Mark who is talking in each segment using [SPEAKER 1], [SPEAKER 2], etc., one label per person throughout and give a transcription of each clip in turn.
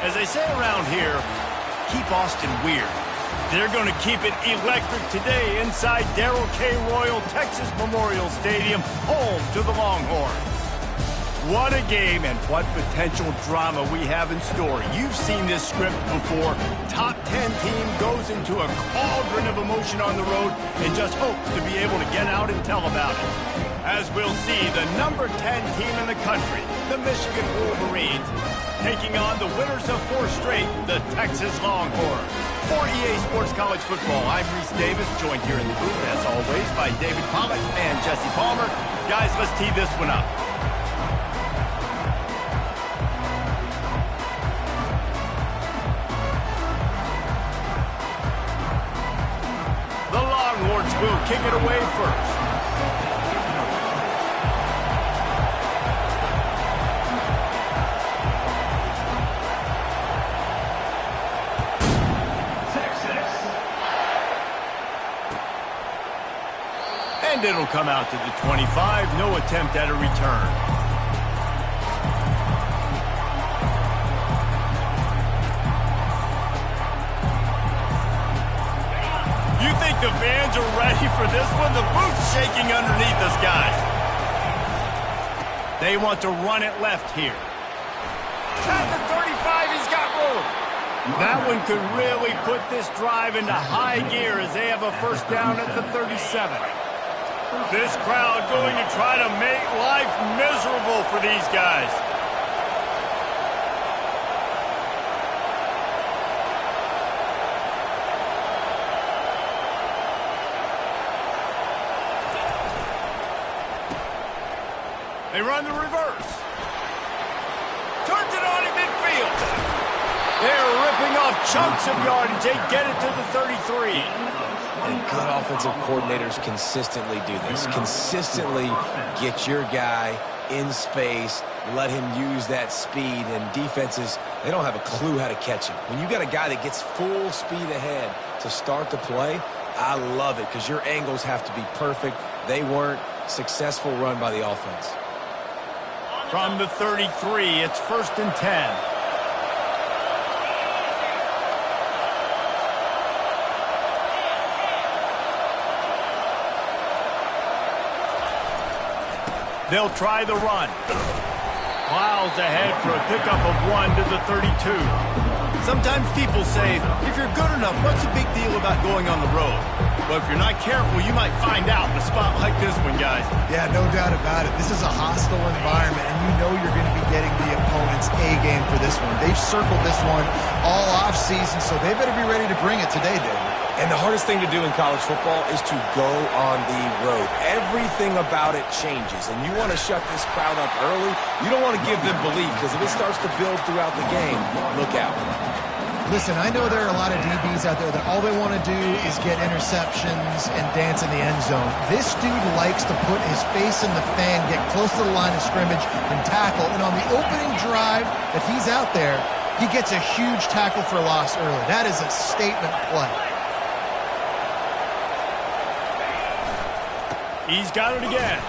[SPEAKER 1] As they say around here, keep Austin weird. They're going to keep it electric today inside Darrell K. Royal Texas Memorial Stadium, home to the Longhorns. What a game and what potential drama we have in store. You've seen this script before. Top 10 team goes into a cauldron of emotion on the road and just hopes to be able to get out and tell about it. As we'll see, the number 10 team in the country, the Michigan Wolverines, taking on the winners of 4 straight, the Texas Longhorns. For EA Sports College Football, I'm Reese Davis, joined here in the booth, as always, by David Pollock and Jesse Palmer. Guys, let's tee this one up. The Longhorns will kick it away first. And it'll come out to the 25. No attempt at a return. You think the fans are ready for this one? The booth's shaking underneath us, guys. They want to run it left here. At the 35, he's got room. That one could really put this drive into high gear as they have a first down at the 37. This crowd going to try to make life miserable for these guys. They run the reverse. Turns it on in midfield. They're ripping off chunks of yardage. They get it to the 33.
[SPEAKER 2] And good offensive coordinators consistently do this. Consistently get your guy in space, let him use that speed, and defenses, they don't have a clue how to catch him. When you got a guy that gets full speed ahead to start the play, I love it because your angles have to be perfect. They weren't. Successful run by the offense.
[SPEAKER 1] From the 33, it's 1st and 10. They'll try the run. Miles ahead for a pickup of 1 to the 32. Sometimes people say, if you're good enough, what's the big deal about going on the road? But if you're not careful, you might find out in a spot like this one, guys.
[SPEAKER 3] Yeah, no doubt about it. This is a hostile environment, and you know you're going to be getting the opponent's A-game for this one. They've circled this one all offseason, so they better be ready to bring it today, David.
[SPEAKER 2] And the hardest thing to do in college football is to go on the road. Everything about it changes, and you want to shut this crowd up early. You don't want to give them belief, because if it starts to build throughout the game, look out.
[SPEAKER 3] Listen, I know there are a lot of DBs out there that all they want to do is get interceptions and dance in the end zone. This dude likes to put his face in the fan, get close to the line of scrimmage, and tackle. And on the opening drive that he's out there, he gets a huge tackle for loss early. That is a statement play.
[SPEAKER 1] He's got it again.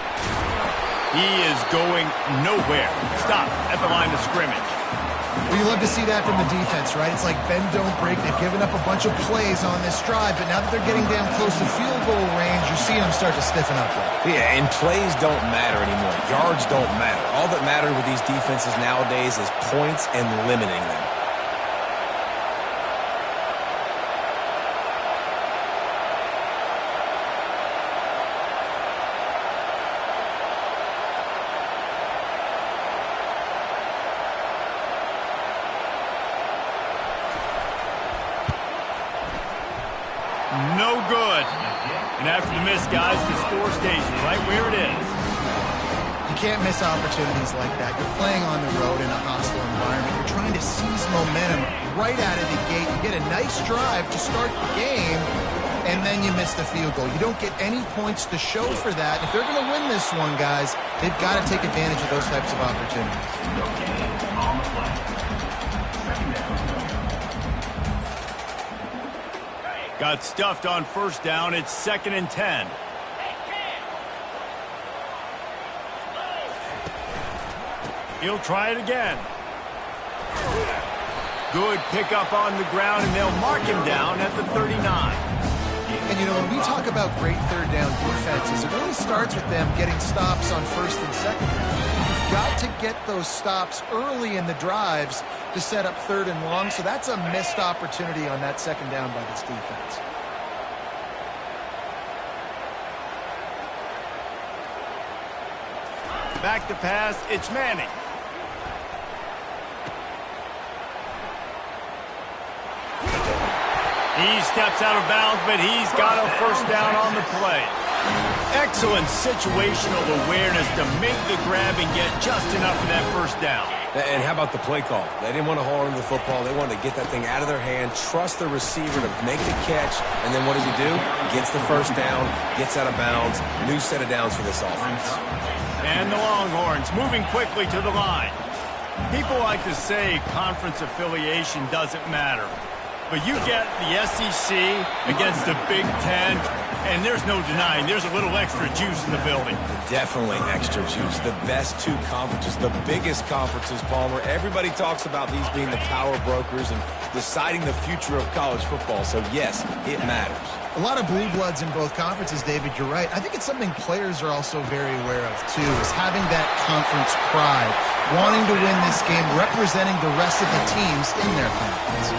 [SPEAKER 1] He is going nowhere. Stop at the line of scrimmage.
[SPEAKER 3] Well, you love to see that from the defense, right? It's like bend, don't break. They've given up a bunch of plays on this drive, but now that they're getting down close to field goal range, you're seeing them start to stiffen up.
[SPEAKER 2] Yeah, and plays don't matter anymore. Yards don't matter. All that matters with these defenses nowadays is points and limiting them.
[SPEAKER 1] No good. And after the miss, guys, the score stays right where it is.
[SPEAKER 3] You can't miss opportunities like that. You're playing on the road in a hostile environment. You're trying to seize momentum right out of the gate. You get a nice drive to start the game, and then you miss the field goal. You don't get any points to show for that. If they're going to win this one, guys, they've got to take advantage of those types of opportunities.
[SPEAKER 1] Got stuffed on first down. It's 2nd and 10. He'll try it again. Good pickup on the ground, and they'll mark him down at the 39.
[SPEAKER 3] And, you know, when we talk about great third down defenses, it really starts with them getting stops on first and second down. You've got to get those stops early in the drives to set up third and long, so that's a missed opportunity on that second down by this defense.
[SPEAKER 1] Back to pass, it's Manning. He steps out of bounds, but he's got a first down on the play. Excellent situational awareness to make the grab and get just enough of that first down.
[SPEAKER 2] And how about the play call? They didn't want to hold on to the football. They wanted to get that thing out of their hand, trust the receiver to make the catch, and then what does he do? Gets the first down, gets out of bounds, new set of downs for this offense.
[SPEAKER 1] And the Longhorns moving quickly to the line. People like to say conference affiliation doesn't matter. But you get the SEC against the Big Ten, and there's no denying there's a little extra juice in the building.
[SPEAKER 2] Definitely extra juice. The best two conferences, the biggest conferences, Palmer. Everybody talks about these being the power brokers and deciding the future of college football. So, yes, it matters.
[SPEAKER 3] A lot of blue bloods in both conferences, David, you're right. I think it's something players are also very aware of, too, is having that conference pride, wanting to win this game, representing the rest of the teams in their conference.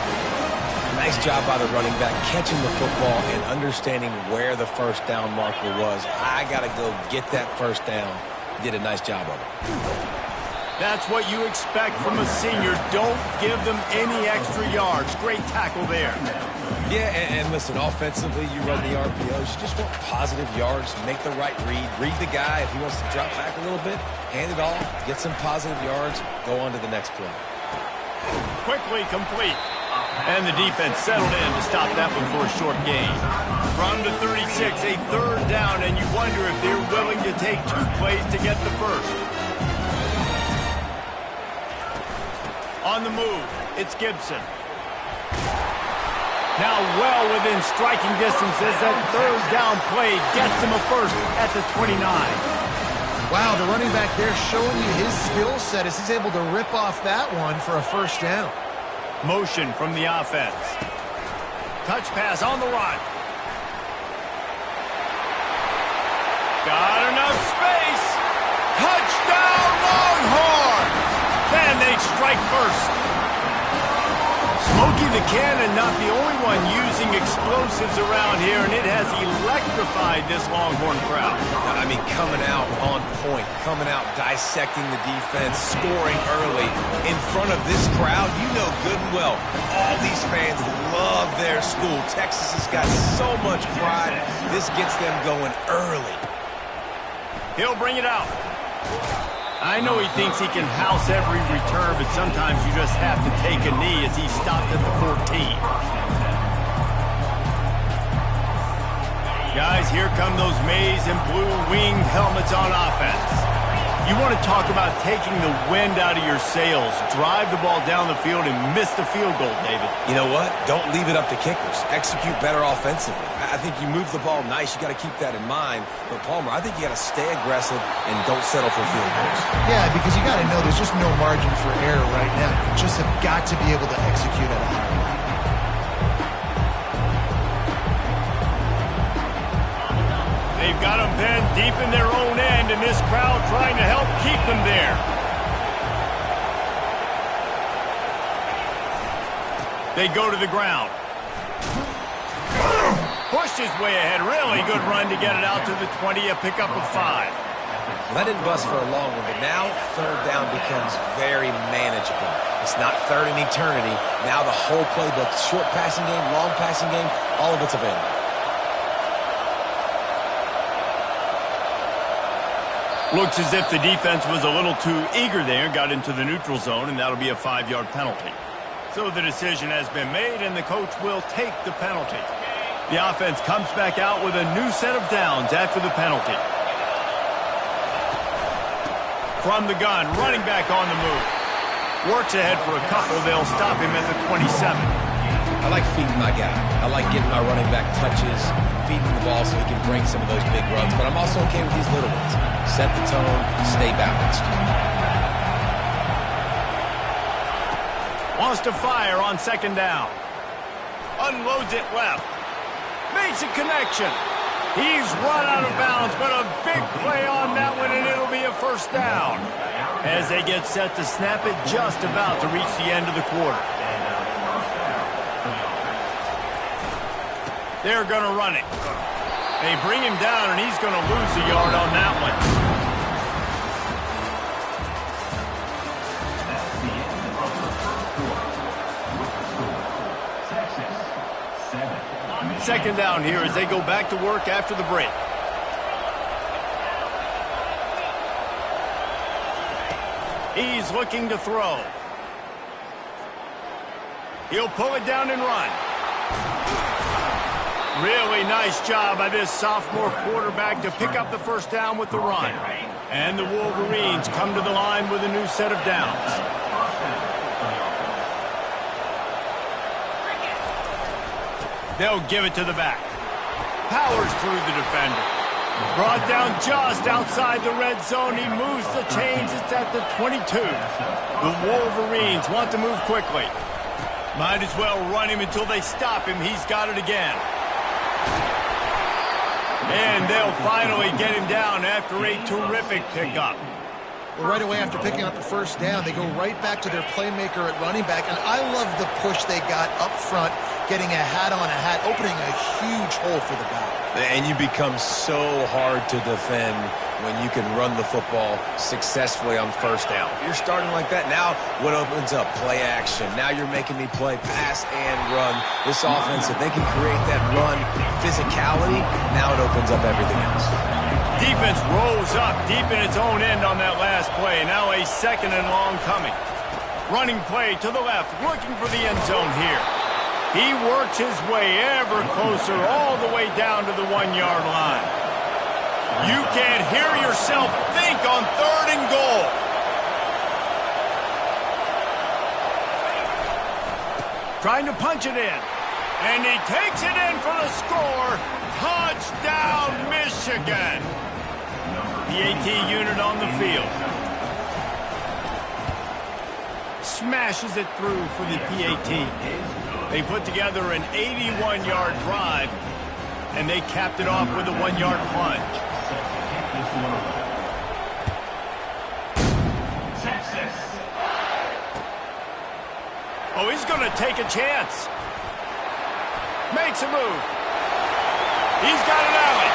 [SPEAKER 2] Nice job by the running back, catching the football and understanding where the first down marker was. I got to go get that first down. Did a nice job of it.
[SPEAKER 1] That's what you expect from a senior. Don't give them any extra yards. Great tackle there.
[SPEAKER 2] Yeah, and listen, offensively, you run the RPOs. You just want positive yards, make the right read the guy. If he wants to drop back a little bit, hand it off, get some positive yards, go on to the next play.
[SPEAKER 1] Quickly complete. And the defense settled in to stop that one for a short gain. From the 36, a third down, and you wonder if they're willing to take 2 plays to get the first. On the move, it's Gibson. Now well within striking distance as that third down play gets him a first at the 29.
[SPEAKER 3] Wow, the running back there showing you his skill set as he's able to rip off that one for a first down.
[SPEAKER 1] Motion from the offense. Touch pass on the run. Got enough space. Touchdown Longhorn. Then they strike first. Smokey the Cannon not the only one using explosives around here, and it has electrified this Longhorn crowd.
[SPEAKER 2] I mean, coming out on point, coming out dissecting the defense, scoring early in front of this crowd. You know good and well, all these fans love their school. Texas has got so much pride. This gets them going early.
[SPEAKER 1] He'll bring it out. I know he thinks he can house every return, but sometimes you just have to take a knee as he stopped at the 14. Guys, here come those maize and blue winged helmets on offense. You want to talk about taking the wind out of your sails. Drive the ball down the field and miss the field goal, David.
[SPEAKER 2] You know what? Don't leave it up to kickers. Execute better offensively. I think you move the ball nice. You got to keep that in mind. But, Palmer, I think you got to stay aggressive and don't settle for field goals.
[SPEAKER 3] Yeah, because you got to know there's just no margin for error right now. You just have got to be able to execute at a high level.
[SPEAKER 1] They've got them pinned deep in their own end, and this crowd trying to help keep them there. They go to the ground. Pushed his way ahead. Really good run to get it out to the 20, a pickup of 5.
[SPEAKER 2] That didn't bust for a long one, but now third down becomes very manageable. It's not third in eternity. Now the whole playbook, short passing game, long passing game, all of it's available.
[SPEAKER 1] Looks as if the defense was a little too eager there, got into the neutral zone, and that'll be a 5-yard penalty. So the decision has been made, and the coach will take the penalty. The offense comes back out with a new set of downs after the penalty. From the gun, running back on the move. Works ahead for a couple. They'll stop him at the 27.
[SPEAKER 2] I like feeding my guy. I like getting my running back touches, feeding the ball so he can break some of those big runs. But I'm also okay with these little ones. Set the tone, stay balanced.
[SPEAKER 1] Wants to fire on second down. Unloads it left. Makes a connection. He's run out of bounds, but a big play on that one, and it'll be a first down. As they get set to snap it, just about to reach the end of the quarter. They're going to run it. They bring him down, and he's going to lose a yard on that one. Second down here as they go back to work after the break. He's looking to throw. He'll pull it down and run. Really nice job by this sophomore quarterback to pick up the first down with the run. And the Wolverines come to the line with a new set of downs. They'll give it to the back. Powers through the defender. Brought down just outside the red zone. He moves the chains. It's at the 22. The Wolverines want to move quickly. Might as well run him until they stop him. He's got it again. And they'll finally get him down after a terrific pickup.
[SPEAKER 3] Well, right away after picking up the first down, they go right back to their playmaker at running back. And I love the push they got up front, getting a hat on a hat, opening a huge hole for the guy.
[SPEAKER 2] And you become so hard to defend when you can run the football successfully on first down. You're starting like that. Now what opens up? Play action. Now you're making me play pass and run. This offense, if they can create that run physicality, now it opens up everything else.
[SPEAKER 1] Defense rolls up deep in its own end on that last play. Now a second and long coming. Running play to the left, looking for the end zone here. He works his way ever closer all the way down to the 1-yard line. You can't hear yourself think on third and goal. Trying to punch it in. And he takes it in for the score. Touchdown, Michigan. PAT unit on the field. Smashes it through for the PAT. They put together an 81-yard drive, and they capped it off with a 1-yard plunge. Oh, he's going to take a chance. Makes a move. He's got an alley.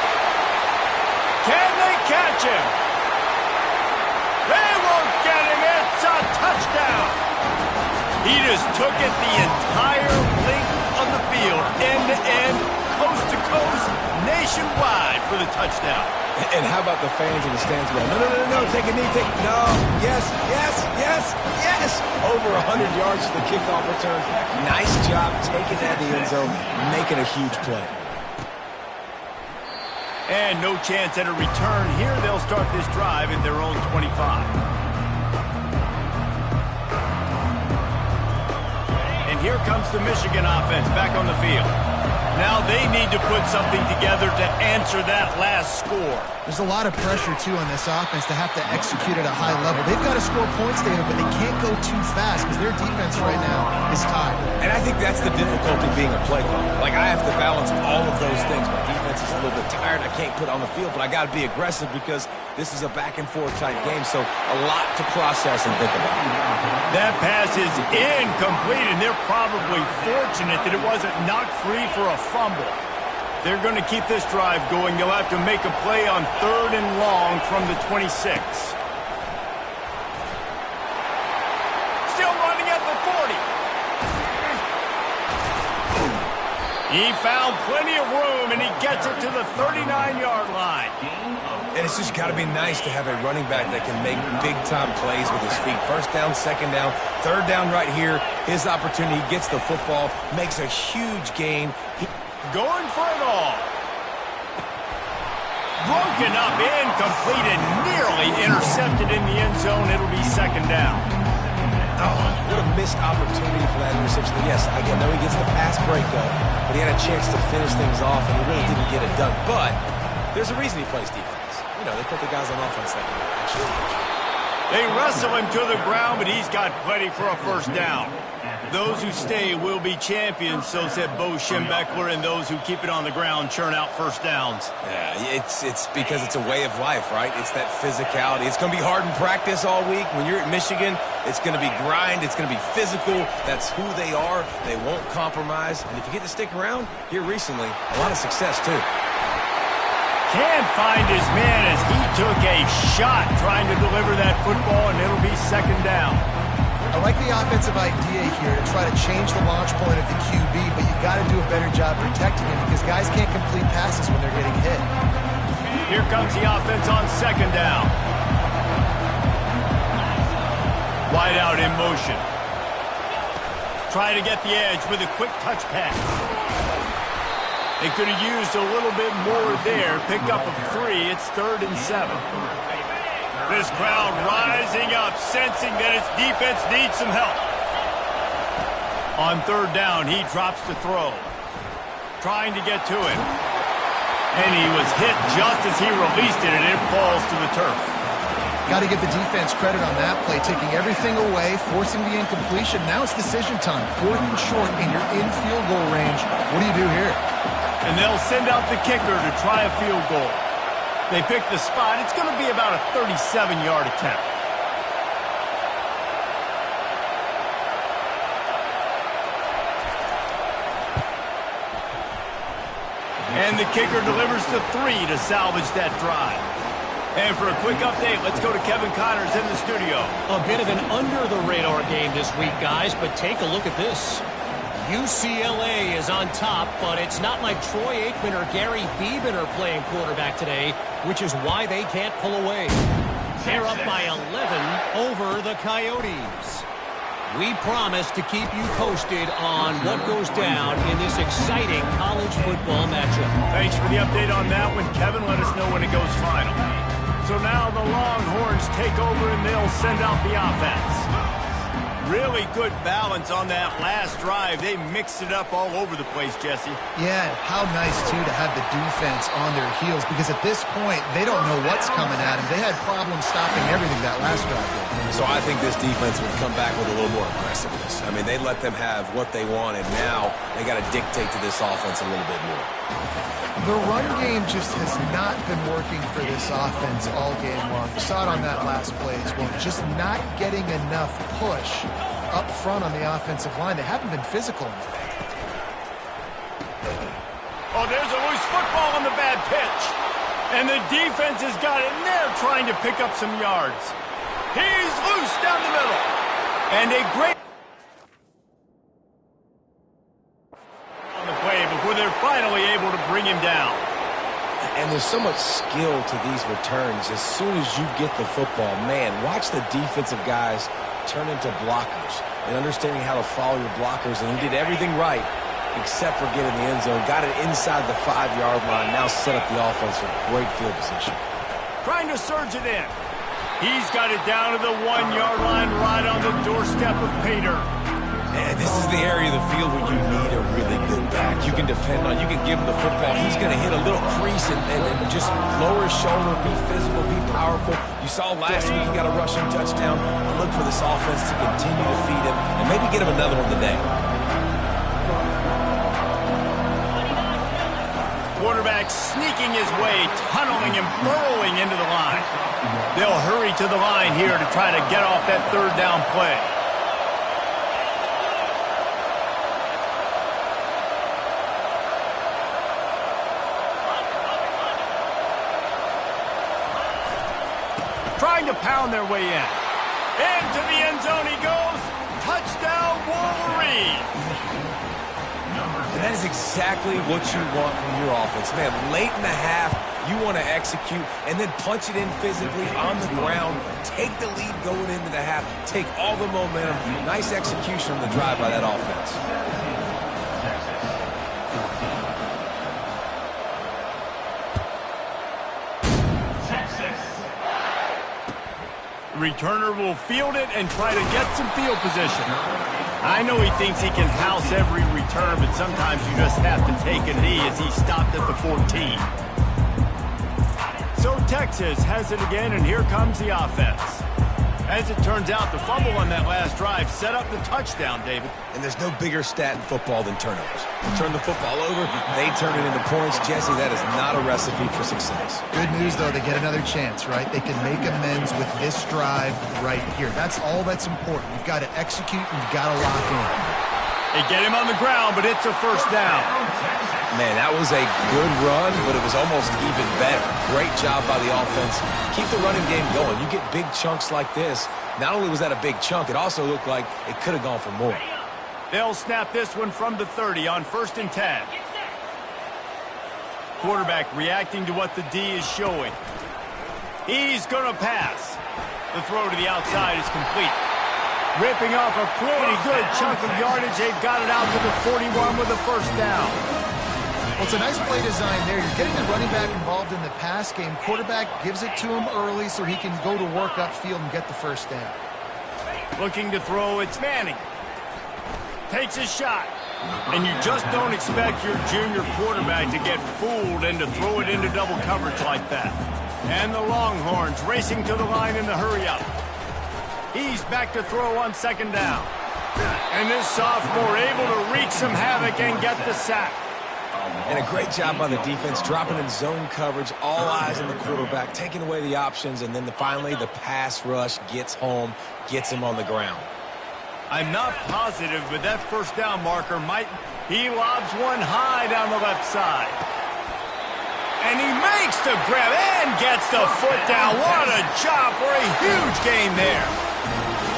[SPEAKER 1] Can they catch him? They won't get him. It's a touchdown. He just took it the entire length of the field, end to end, coast to coast, nationwide for the touchdown.
[SPEAKER 2] And how about the fans in the stands going, no, take a knee, no, yes. Over 100 yards to the kickoff return. Nice job taking that in the end zone, making a huge play.
[SPEAKER 1] And no chance at a return here. They'll start this drive in their own 25. And here comes the Michigan offense back on the field. Now they need to put something together to answer that last score.
[SPEAKER 3] There's a lot of pressure, too, on this offense to have to execute at a high level. They've got to score points, David, but they can't go too fast because their defense right now is tired. And
[SPEAKER 2] I think that's the difficulty being a play caller. Like, I have to balance all of those things. My defense is a little bit tired. I can't put on the field, but I got to be aggressive because this is a back-and-forth type game, so a lot to process and think about.
[SPEAKER 1] That pass is incomplete, and they're probably fortunate that it wasn't knocked free for a fumble. They're going to keep this drive going. They'll have to make a play on third and long from the 26. Still running at the 40. He found plenty of room, and he gets it to the 39-yard line.
[SPEAKER 2] And it's just got to be nice to have a running back that can make big-time plays with his feet. First down, second down, third down right here. His opportunity, he gets the football, makes a huge gain.
[SPEAKER 1] Going for it all. Broken up, incomplete, and nearly intercepted in the end zone. It'll be second down.
[SPEAKER 2] Oh, what a missed opportunity for that interception. Yes, I know he gets the pass breakup, but he had a chance to finish things off, and he really didn't get it done. But there's a reason he plays defense. You know, they put the guys on offense that can actually.
[SPEAKER 1] They wrestle him to the ground, but he's got plenty for a first down. Those who stay will be champions, so said Bo Schembechler, and those who keep it on the ground churn out first downs.
[SPEAKER 2] Yeah, it's because it's a way of life, right? It's that physicality. It's going to be hard in practice all week. When you're at Michigan, it's going to be grind. It's going to be physical. That's who they are. They won't compromise. And if you get to stick around, here recently, a lot of success, too.
[SPEAKER 1] Can't find his man as he took a shot trying to deliver that football, and it'll be second down.
[SPEAKER 3] I like the offensive idea here to try to change the launch point of the QB, but you got to do a better job protecting him because guys can't complete passes when they're getting hit.
[SPEAKER 1] Here comes the offense on second down. Wide out in motion. Trying to get the edge with a quick touch pass. They could have used a little bit more there. Pick up of 3. It's 3rd and 7. This crowd rising up, sensing that its defense needs some help. On third down, he drops to throw. Trying to get to it. And he was hit just as he released it, and it falls to the turf.
[SPEAKER 3] Got to give the defense credit on that play, taking everything away, forcing the incompletion. Now it's decision time. 4th and short, and you're in field goal range. What do you do here?
[SPEAKER 1] And they'll send out the kicker to try a field goal. They pick the spot. It's going to be about a 37-yard attempt. And the kicker delivers the 3 to salvage that drive. And for a quick update, let's go to Kevin Connors in the studio.
[SPEAKER 4] A bit of an under-the-radar game this week, guys, but take a look at this. UCLA is on top, but it's not like Troy Aikman or Gary Beeman are playing quarterback today, which is why they can't pull away. They're up by 11 over the Coyotes. We promise to keep you posted on what goes down in this exciting college football matchup.
[SPEAKER 1] Thanks for the update on that one, Kevin. Let us know when it goes final. So now the Longhorns take over and they'll send out the offense. Really good balance on that last drive. They mixed it up all over the place, Jesse.
[SPEAKER 3] Yeah, how nice, too, to have the defense on their heels because at this point, they don't know what's coming at them. They had problems stopping everything that last drive did.
[SPEAKER 2] So I think this defense would come back with a little more aggressiveness. I mean, they let them have what they wanted. Now they got to dictate to this offense a little bit more.
[SPEAKER 3] The run game just has not been working for this offense all game long. You saw it on that last play as well. Just not getting enough push up front on the offensive line. They haven't been physical enough.
[SPEAKER 1] Oh, there's a loose football on the bad pitch. And the defense has got it, and they're trying to pick up some yards. He's loose down the middle. And a great on the play before they're finally able to bring him down.
[SPEAKER 2] And there's so much skill to these returns. As soon as you get the football, man, watch the defensive guys turn into blockers and understanding how to follow your blockers. And he did everything right except for getting the end zone. Got it inside the 5-yard line. Now set up the offense for great field position.
[SPEAKER 1] Trying to surge it in. He's got it down to the 1-yard line right on the doorstep of Pater.
[SPEAKER 2] And this is the area of the field where you need a really good back. You can depend on, you can give him the football. He's going to hit a little crease and just lower his shoulder, be physical, be powerful. You saw last week he got a rushing touchdown. I look for this offense to continue to feed him and maybe get him another one today.
[SPEAKER 1] Quarterback sneaking his way, tunneling and burrowing into the line. They'll hurry to the line here to try to get off that third down play. Trying to pound their way in. Into the end zone he goes. Touchdown, Wolverine.
[SPEAKER 2] And that is exactly what you want from your offense. Man, late in the half, you want to execute and then punch it in physically on the ground. Take the lead going into the half. Take all the momentum. Nice execution on the drive by that offense.
[SPEAKER 1] Returner will field it and try to get some field position. I know he thinks he can house every return, but sometimes you just have to take a knee as he stopped at the 14. So Texas has it again, and here comes the offense. As it turns out, the fumble on that last drive set up the touchdown, David.
[SPEAKER 2] And there's no bigger stat in football than turnovers. You turn the football over, they turn it into points. Jesse, that is not a recipe for success.
[SPEAKER 3] Good news, though, they get another chance, right? They can make amends with this drive right here. That's all that's important. You've got to execute and you've got to lock in.
[SPEAKER 1] They get him on the ground, but it's a first down.
[SPEAKER 2] Man, that was a good run, but it was almost even better. Great job by the offense. Keep the running game going. You get big chunks like this. Not only was that a big chunk, it also looked like it could have gone for more.
[SPEAKER 1] They'll snap this one from the 30 on 1st and 10. Quarterback reacting to what the D is showing. He's going to pass. The throw to the outside is complete. Ripping off a pretty good chunk of yardage. They've got it out to the 41 with a first down.
[SPEAKER 3] Well, it's a nice play design there. You're getting the running back involved in the pass game. Quarterback gives it to him early so he can go to work upfield and get the first down.
[SPEAKER 1] Looking to throw, it's Manning. Takes a shot. And you just don't expect your junior quarterback to get fooled and to throw it into double coverage like that. And the Longhorns racing to the line in the hurry-up. He's back to throw on 2nd down. And this sophomore able to wreak some havoc and get the sack.
[SPEAKER 2] And a great job by the defense, dropping in zone coverage, all eyes on the quarterback, taking away the options, and then finally the pass rush gets home, gets him on the ground.
[SPEAKER 1] I'm not positive, but that first down marker might... He lobs one high down the left side. And he makes the grab and gets the foot down. What a job for a huge game there.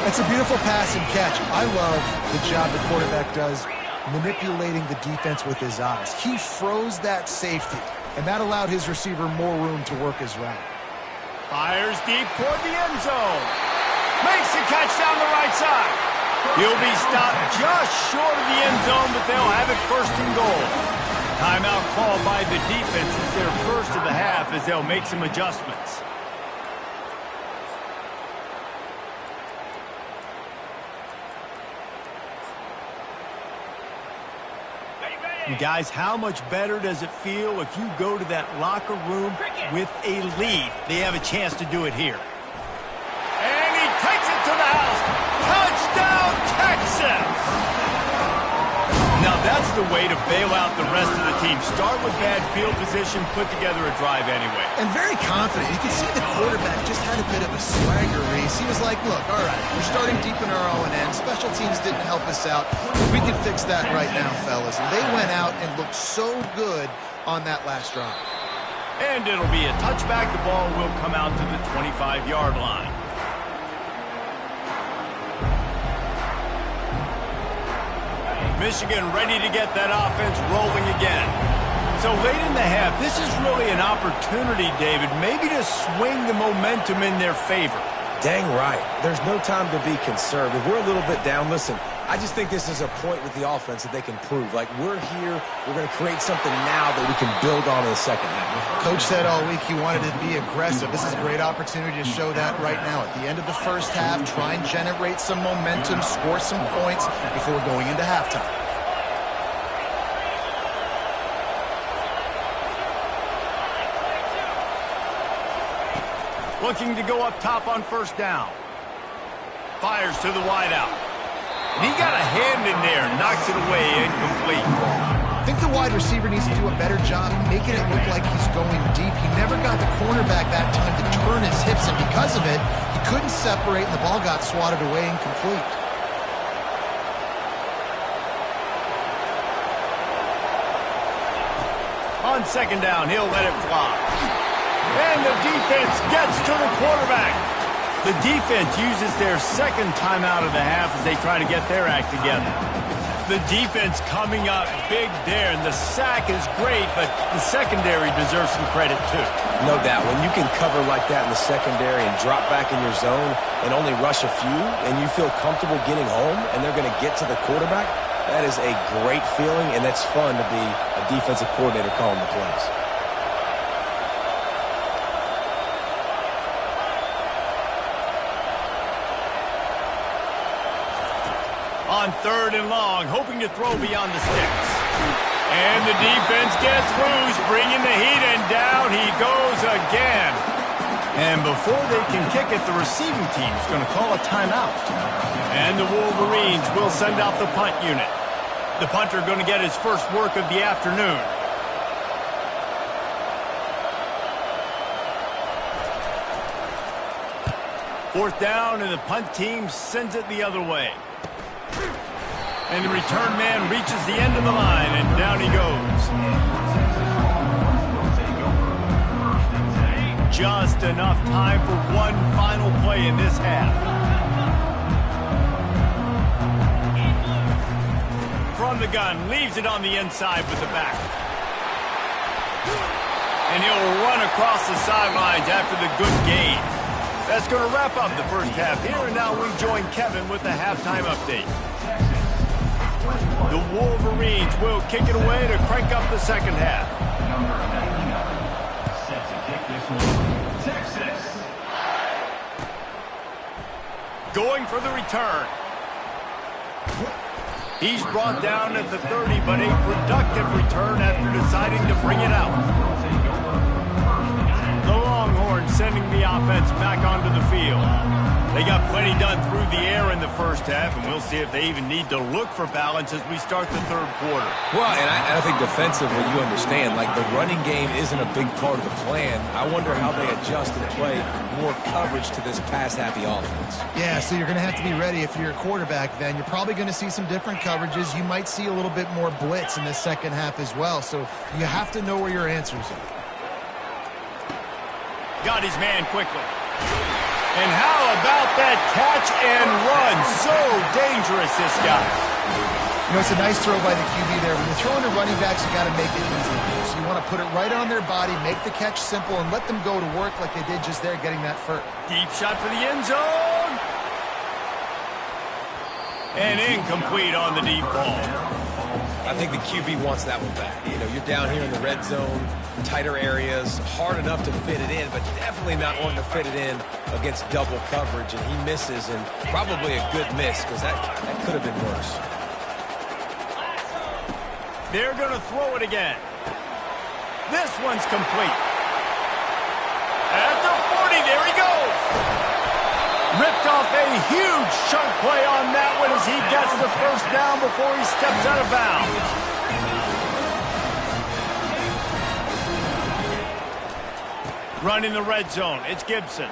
[SPEAKER 3] That's a beautiful pass and catch. I love the job the quarterback does manipulating the defense with his eyes. He froze that safety, and that allowed his receiver more room to work his route.
[SPEAKER 1] Fires deep toward the end zone. Makes the catch down the right side. He'll be stopped just short of the end zone, but they'll have it 1st and goal. Timeout called by the defense. It's their first of the half as they'll make some adjustments. And guys, how much better does it feel if you go to that locker room with a lead? They have a chance to do it here. And he takes it to the house. Touchdown, Texas! Now that's the way to bail out the rest of the team. Start with bad field position, put together a drive anyway.
[SPEAKER 3] And very confident. You can see the quarterback just had a bit of a swagger race. He was like, look, all right, we're starting deep in our own end. Special teams didn't help us out. We can fix that right now, fellas. And they went out and looked so good on that last drive.
[SPEAKER 1] And it'll be a touchback. The ball will come out to the 25-yard line. Michigan ready to get that offense rolling again. So late in the half, this is really an opportunity, David, maybe to swing the momentum in their favor.
[SPEAKER 2] Dang right. There's no time to be conservative. We're a little bit down. Listen, I just think this is a point with the offense that they can prove. Like, we're here, we're going to create something now that we can build on in the second half.
[SPEAKER 3] Coach said all week he wanted to be aggressive. This is a great opportunity to show that right now. At the end of the first half, try and generate some momentum, score some points before going into halftime.
[SPEAKER 1] Looking to go up top on 1st down. Fires to the wideout. And he got a hand in there, knocks it away, incomplete.
[SPEAKER 3] I think the wide receiver needs to do a better job making it look like he's going deep. He never got the cornerback that time to turn his hips, and because of it, he couldn't separate, and the ball got swatted away incomplete.
[SPEAKER 1] On 2nd down, he'll let it fly. And the defense gets to the quarterback. The defense uses their 2nd timeout of the half as they try to get their act together. The defense coming up big there, and the sack is great, but the secondary deserves some credit too.
[SPEAKER 2] No doubt. When you can cover like that in the secondary and drop back in your zone and only rush a few, and you feel comfortable getting home, and they're going to get to the quarterback, that is a great feeling, and that's fun to be a defensive coordinator calling the plays.
[SPEAKER 1] On 3rd and long, hoping to throw beyond the sticks. And the defense gets loose, bringing the heat, and down he goes again. And before they can kick it, the receiving team's going to call a timeout. And the Wolverines will send out the punt unit. The punter going to get his first work of the afternoon. Fourth down, and the punt team sends it the other way. And the return man reaches the end of the line, and down he goes. Just enough time for one final play in this half. From the gun, leaves it on the inside with the back. And he'll run across the sidelines after the good gain. That's going to wrap up the first half here, and now we join Kevin with the halftime update. The Wolverines will kick it away to crank up the second half.
[SPEAKER 5] Set to kick this one, Texas.
[SPEAKER 1] Going for the return. He's brought down at the 30, but a productive return after deciding to bring it out. The Longhorns sending the offense back onto the field. They got plenty done through the air in the first half, and we'll see if they even need to look for balance as we start the third quarter.
[SPEAKER 2] Well, and I think defensively, you understand, like the running game isn't a big part of the plan. I wonder how they adjust and play more coverage to this pass-happy offense.
[SPEAKER 3] Yeah, so you're going to have to be ready if you're a quarterback then. You're probably going to see some different coverages. You might see a little bit more blitz in the second half as well, so you have to know where your answers are.
[SPEAKER 1] Got his man quickly. And how about that catch and run? So dangerous, this guy.
[SPEAKER 3] You know, it's a nice throw by the QB there. When you're throwing to running backs, you got to make it easy. So you want to put it right on their body, make the catch simple, and let them go to work like they did just there, getting that first.
[SPEAKER 1] Deep shot for the end zone. And incomplete on the deep ball.
[SPEAKER 2] I think the QB wants that one back. You know, you're down here in the red zone, tighter areas, hard enough to fit it in, but definitely not wanting to fit it in against double coverage, and he misses, and probably a good miss, because that could have been worse.
[SPEAKER 1] They're going to throw it again. This one's complete. At the 40, there he goes. Ripped off a huge chunk play on that one as he gets the first down before he steps out of bounds. Run in the red zone. It's Gibson.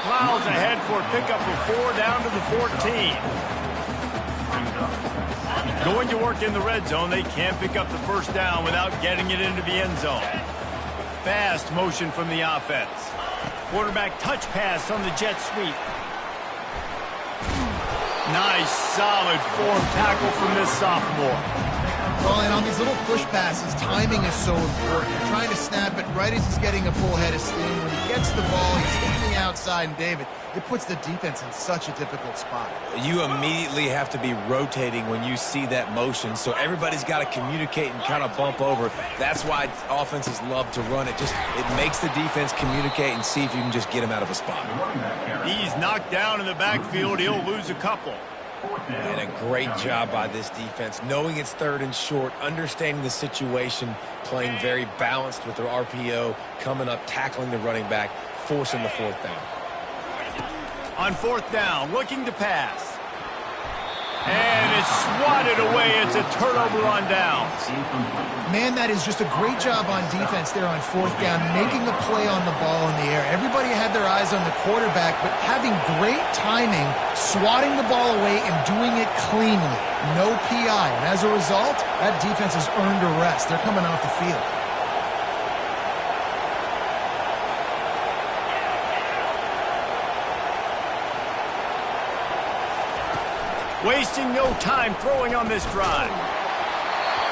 [SPEAKER 1] Plows ahead for a pickup of 4 down to the 14. Going to work in the red zone. They can't pick up the first down without getting it into the end zone. Fast motion from the offense. Quarterback touch pass on the jet sweep. Nice, solid form tackle from this sophomore.
[SPEAKER 3] Well, and on these little push passes, timing is so important. You're trying to snap it right as he's getting a full head of steam. When he gets the ball, he's hitting the outside, and David, it puts the defense in such a difficult spot.
[SPEAKER 2] You immediately have to be rotating when you see that motion, so everybody's got to communicate and kind of bump over. That's why offenses love to run it. It makes the defense communicate and see if you can just get him out of a spot.
[SPEAKER 1] He's knocked down in the backfield. He'll lose a couple.
[SPEAKER 2] And a great job by this defense, knowing it's third and short, understanding the situation, playing very balanced with their RPO, coming up, tackling the running back, forcing the fourth down.
[SPEAKER 1] On fourth down, looking to pass. And it's swatted away. It's a turnover on downs.
[SPEAKER 3] Man, that is just a great job on defense there on fourth down, making a play on the ball in the air. Everybody had their eyes on the quarterback, but having great timing, swatting the ball away and doing it cleanly. No PI. And as a result, that defense has earned a rest. They're coming off the field.
[SPEAKER 1] Wasting no time throwing on this drive.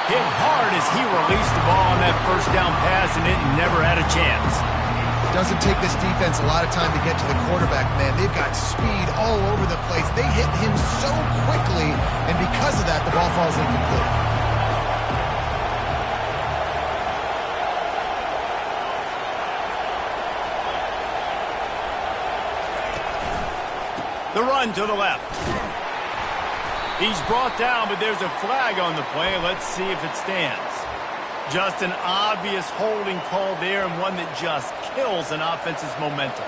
[SPEAKER 1] Hit hard as he released the ball on that first down pass, and it never had a chance.
[SPEAKER 3] It doesn't take this defense a lot of time to get to the quarterback, man. They've got speed all over the place. They hit him so quickly, and because of that, the ball falls incomplete.
[SPEAKER 1] The run to the left. He's brought down, but there's a flag on the play. Let's see if it stands. Just an obvious holding call there, and one that just kills an offense's momentum.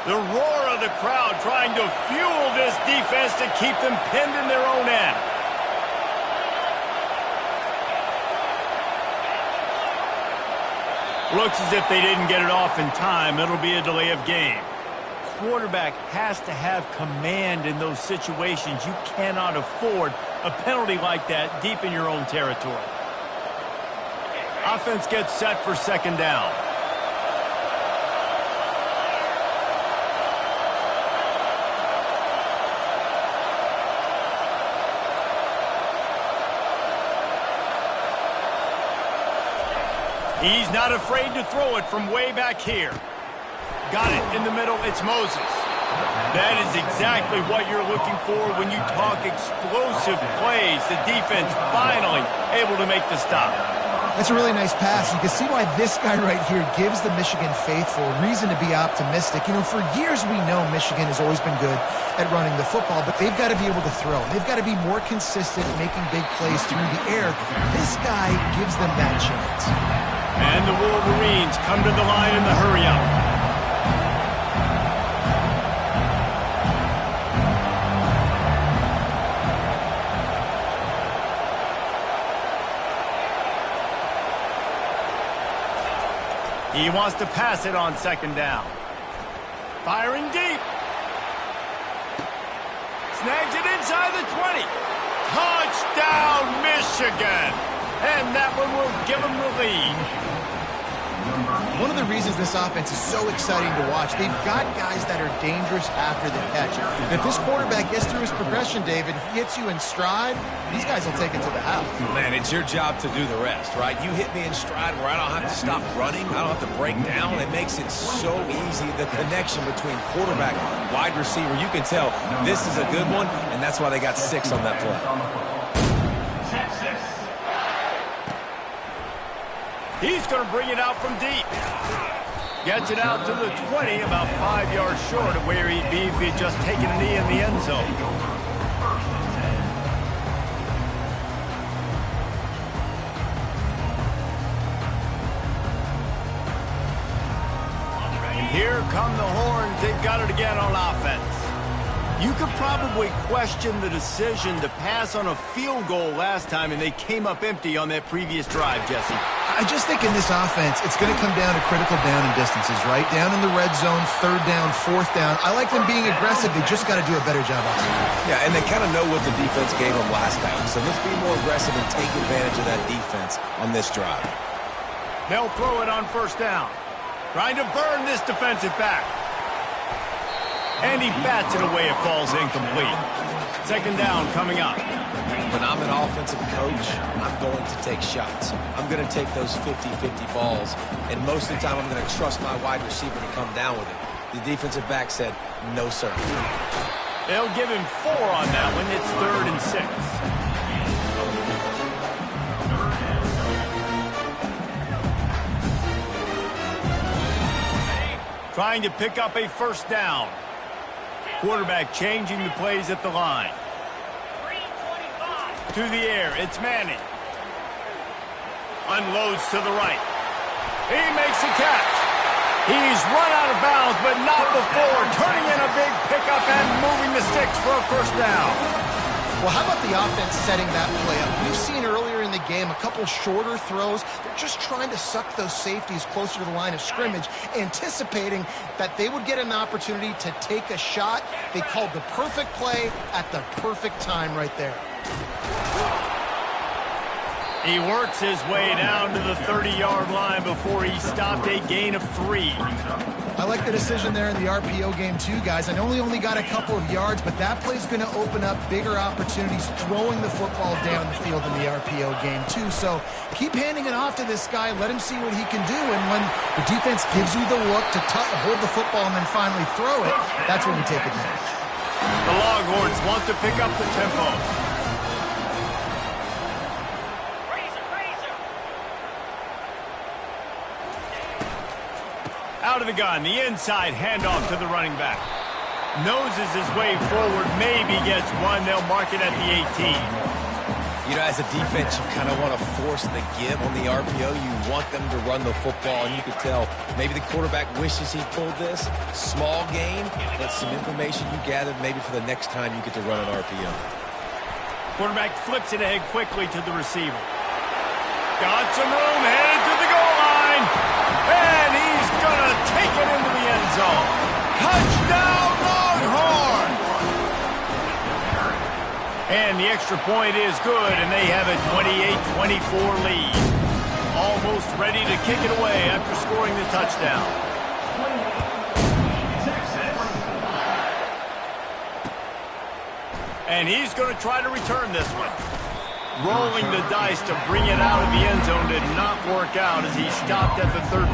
[SPEAKER 1] The roar of the crowd trying to fuel this defense to keep them pinned in their own end. Looks as if they didn't get it off in time. It'll be a delay of game. Quarterback has to have command in those situations. You cannot afford a penalty like that deep in your own territory. Offense gets set for second down. He's not afraid to throw it from way back here. Got it in the middle. It's Moses. That is exactly what you're looking for when you talk explosive plays. The defense finally able to make the stop.
[SPEAKER 3] That's a really nice pass. You can see why this guy right here gives the Michigan faithful reason to be optimistic. You know, for years we know Michigan has always been good at running the football, but they've got to be able to throw. They've got to be more consistent making big plays through the air. This guy gives them that chance.
[SPEAKER 1] And the Wolverines come to the line in the hurry-up. He wants to pass it on second down. Firing deep. Snags it inside the 20. Touchdown, Michigan. And that one will give them the lead.
[SPEAKER 3] One of the reasons this offense is so exciting to watch, they've got guys that are dangerous after the catch. If this quarterback gets through his progression, David, he hits you in stride, these guys will take it to the house.
[SPEAKER 2] Man, it's your job to do the rest, right? You hit me in stride where I don't have to stop running. I don't have to break down. It makes it so easy. The connection between quarterback, wide receiver, you can tell this is a good one, and that's why they got 6 on that play.
[SPEAKER 1] He's going to bring it out from deep. Gets it out to the 20, about 5 yards short of where he'd be if he'd just taken a knee in the end zone. And here come the horns. They've got it again on offense. You could probably question the decision to pass on a field goal last time, and they came up empty on that previous drive, Jesse.
[SPEAKER 3] I just think in this offense, it's going to come down to critical down and distances, right? Down in the red zone, third down, fourth down. I like them being aggressive. They just got to do a better job of it.
[SPEAKER 2] Yeah, and they kind of know what the defense gave them last time. So let's be more aggressive and take advantage of that defense on this drive.
[SPEAKER 1] They'll throw it on first down. Trying to burn this defensive back. And he bats it away. It falls incomplete. Second down coming up.
[SPEAKER 2] When I'm an offensive coach, I'm going to take shots. I'm going to take those 50-50 balls, and most of the time I'm going to trust my wide receiver to come down with it. The defensive back said, no, sir.
[SPEAKER 1] They'll give him 4 on that one. It's 3rd and 6. Trying to pick up a first down. Quarterback changing the plays at the line. To the air, it's Manning. Unloads to the right. He makes a catch. He's run out of bounds, but not before turning in a big pickup and moving the sticks for a first down.
[SPEAKER 3] Well, how about the offense setting that play up? We've seen earlier in the game a couple shorter throws. They're just trying to suck those safeties closer to the line of scrimmage, anticipating that they would get an opportunity to take a shot. They called the perfect play at the perfect time right there.
[SPEAKER 1] He works his way down to the 30-yard line before he stopped, a gain of 3.
[SPEAKER 3] I like the decision there in the RPO game too, guys. I know he only got a couple of yards, but that play's going to open up bigger opportunities throwing the football down the field in the RPO game too. So keep handing it off to this guy. Let him see what he can do. And when the defense gives you the look to hold the football and then finally throw it, that's when you take advantage.
[SPEAKER 1] The Longhorns want to pick up the tempo. Out of the gun, the inside handoff to the running back. Noses his way forward, maybe gets one. They'll mark it at the 18.
[SPEAKER 2] You know, as a defense, you kind of want to force the give on the RPO. You want them to run the football, and you could tell maybe the quarterback wishes he pulled this. Small gain, but some information you gathered maybe for the next time you get to run an RPO.
[SPEAKER 1] Quarterback flips it ahead quickly to the receiver. Got some room, headed to the goal line. And he's going to take it into the end zone. Touchdown, Longhorn! And the extra point is good, and they have a 28-24 lead. Almost ready to kick it away after scoring the touchdown. And he's going to try to return this one. Rolling the dice to bring it out of the end zone did not work out as he stopped at the 13.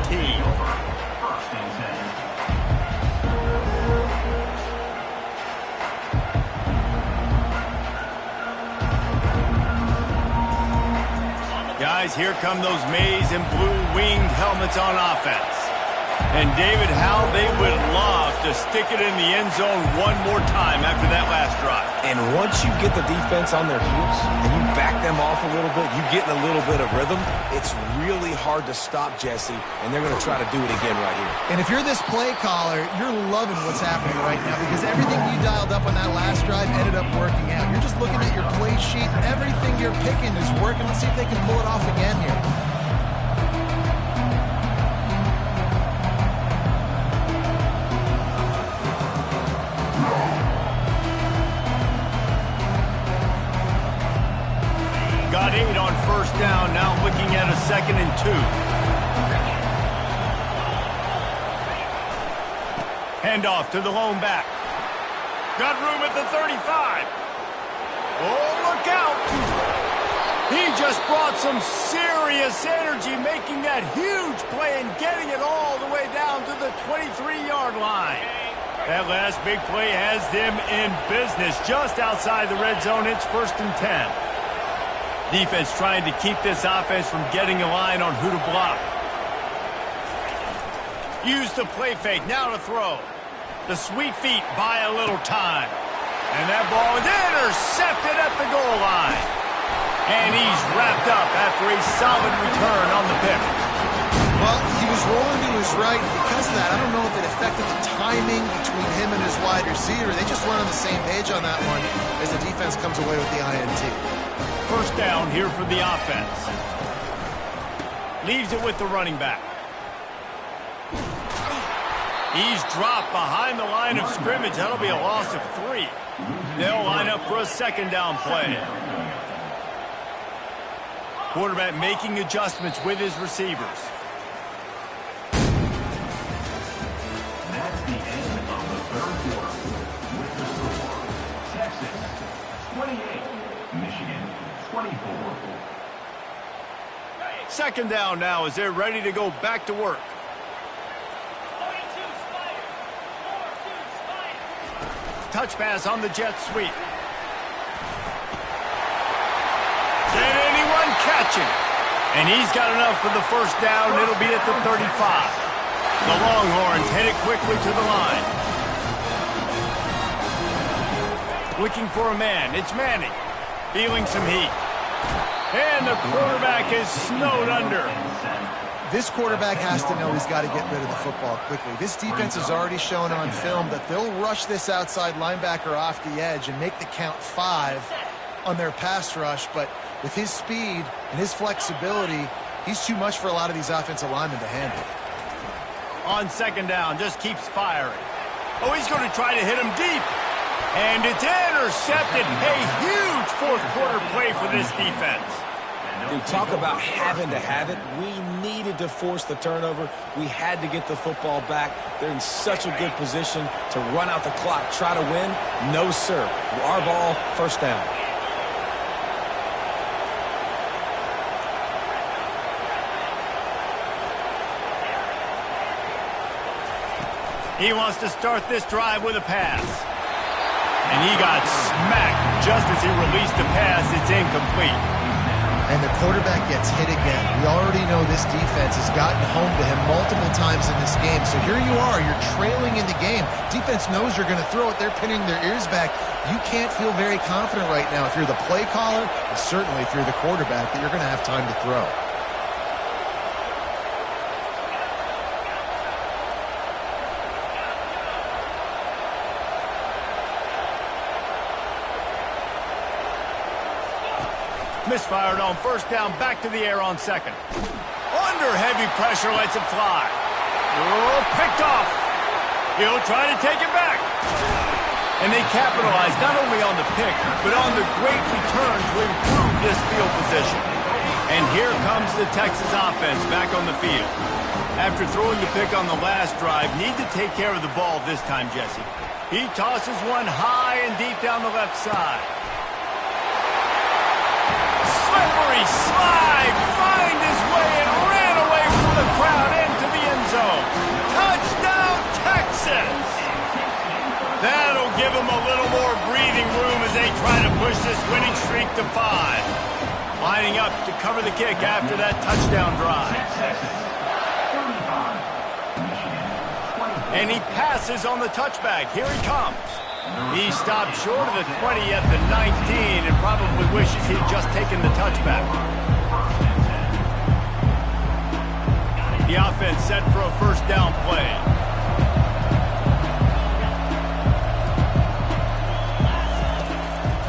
[SPEAKER 1] Guys, here come those maize and blue winged helmets on offense. And David, how they would love to stick it in the end zone one more time after that last drive.
[SPEAKER 2] And once you get the defense on their heels and you back them off a little bit, you get in a little bit of rhythm, it's really hard to stop Jesse, and they're going to try to do it again right here.
[SPEAKER 3] And if you're this play caller, you're loving what's happening right now because everything you dialed up on that last drive ended up working out. You're just looking at your play sheet. Everything you're picking is working. Let's see if they can pull it off again here.
[SPEAKER 1] Got 8 on first down, now looking at a 2nd and 2. Handoff to the lone back. Got room at the 35. Oh, look out! He just brought some serious energy, making that huge play and getting it all the way down to the 23-yard line. That last big play has them in business just outside the red zone. It's 1st and 10. Defense trying to keep this offense from getting a line on who to block. Use the play fake, now to throw. The sweet feet buy a little time. And that ball is intercepted at the goal line. And he's wrapped up after a solid return on the pick.
[SPEAKER 3] Well, he was rolling to his right. Because of that, I don't know if it affected the timing between him and his wide receiver. They just weren't on the same page on that one as the defense comes away with the INT.
[SPEAKER 1] First down here for the offense. Leaves it with the running back. He's dropped behind the line of scrimmage. That'll be a loss of 3. They'll line up for a 2nd down play. Quarterback making adjustments with his receivers.
[SPEAKER 5] That's the end of the 3rd quarter. With the score, Texas 28, Michigan 24.
[SPEAKER 1] 2nd down now as they're ready to go back to work. Touch pass on the jet sweep. Can anyone catch him? And he's got enough for the 1st down. It'll be at the 35. The Longhorns headed quickly to the line. Looking for a man. It's Manning. Feeling some heat. And the quarterback is snowed under.
[SPEAKER 3] This quarterback has to know he's got to get rid of the football quickly. This defense has already shown on film that they'll rush this outside linebacker off the edge and make the count 5 on their pass rush. But with his speed and his flexibility, he's too much for a lot of these offensive linemen to handle.
[SPEAKER 1] On 2nd down, just keeps firing. Oh, he's going to try to hit him deep. And it's intercepted. A huge 4th quarter play for this defense.
[SPEAKER 2] Dude, talk about having to have it. We needed to force the turnover. We had to get the football back. They're in such a good position to run out the clock, try to win. No, sir. Our ball, 1st down.
[SPEAKER 1] He wants to start this drive with a pass. And he got smacked just as he released the pass. It's incomplete.
[SPEAKER 3] And the quarterback gets hit again. We already know this defense has gotten home to him multiple times in this game. So here you are, you're trailing in the game. Defense knows you're going to throw it. They're pinning their ears back. You can't feel very confident right now if you're the play caller, and certainly if you're the quarterback, that you're going to have time to throw.
[SPEAKER 1] Misfired on first down, back to the air on second. Under heavy pressure, lets it fly. Oh, picked off. He'll try to take it back. And they capitalize not only on the pick, but on the great return to improve this field position. And here comes the Texas offense back on the field. After throwing the pick on the last drive, need to take care of the ball this time, Jesse. He tosses one high and deep down the left side. Slippery slide, find his way and ran away from the crowd into the end zone. Touchdown, Texas! That'll give them a little more breathing room as they try to push this winning streak to 5. Lining up to cover the kick after that touchdown drive. And he passes on the touchback. Here he comes. He stopped short of the 20 at the 19 and probably wishes he'd just taken the touchback. The offense set for a first down play.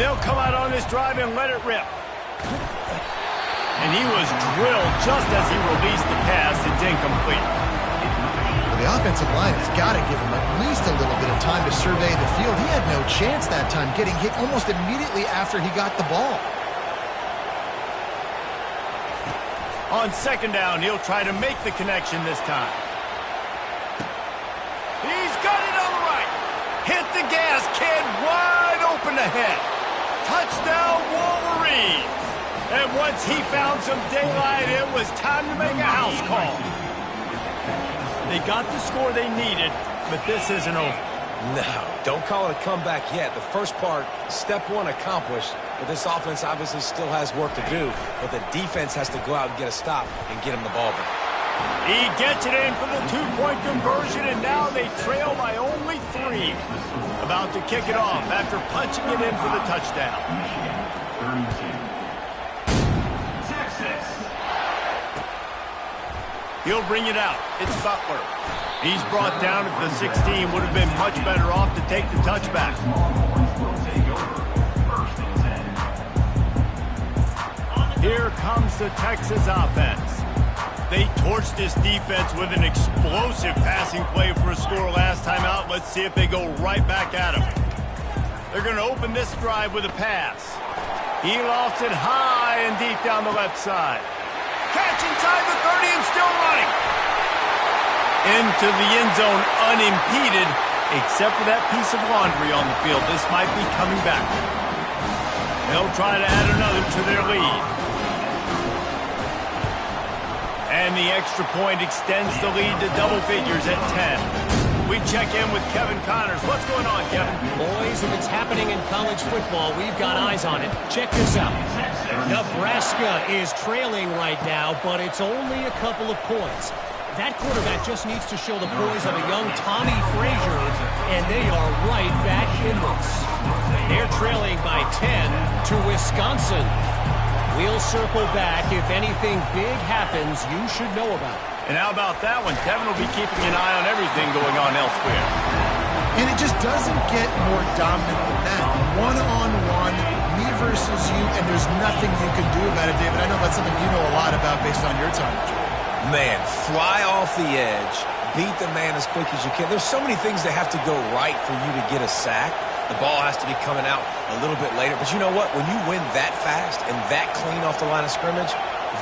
[SPEAKER 1] They'll come out on this drive and let it rip. And he was drilled just as he released the pass. It's incomplete.
[SPEAKER 3] The offensive line has got to give him at least a little bit of time to survey the field. He had no chance that time, getting hit almost immediately after he got the ball.
[SPEAKER 1] On second down, he'll try to make the connection this time. He's got it on the right. Hit the gas, kid, wide open ahead. Touchdown, Wolverines. And once he found some daylight, it was time to make a house call. They got the score they needed, but this isn't over.
[SPEAKER 2] No, don't call it a comeback yet. The first part, step one accomplished, but this offense obviously still has work to do, but the defense has to go out and get a stop and get him the ball back.
[SPEAKER 1] He gets it in for the two-point conversion, and now they trail by only 3. About to kick it off after punching it in for the touchdown. He'll bring it out. It's Butler. He's brought down at the 16. Would have been much better off to take the touchback. Here comes the Texas offense. They torched this defense with an explosive passing play for a score last time out. Let's see if they go right back at him. They're going to open this drive with a pass. He lofts it high and deep down the left side. Catch inside the 30 and still running. Into the end zone unimpeded, except for that piece of laundry on the field. This might be coming back. They'll try to add another to their lead. And the extra point extends the lead to double figures at 10. We check in with Kevin Connors. What's going on, Kevin?
[SPEAKER 4] Boys, if it's happening in college football, we've got eyes on it. Check this out. Nebraska is trailing right now, but it's only a couple of points. That quarterback just needs to show the poise of a young Tommy Frazier, and they are right back in this. They're trailing by 10 to Wisconsin. We'll circle back. If anything big happens, you should know about it.
[SPEAKER 1] And how about that one? Kevin will be keeping an eye on everything going on elsewhere.
[SPEAKER 3] And it just doesn't get more dominant than that. One-on-one, me versus you, and there's nothing you can do about it, David. I know that's something you know a lot about based on your time.
[SPEAKER 2] Man, fly off the edge, beat the man as quick as you can. There's so many things that have to go right for you to get a sack. The ball has to be coming out a little bit later. But you know what? When you win that fast and that clean off the line of scrimmage,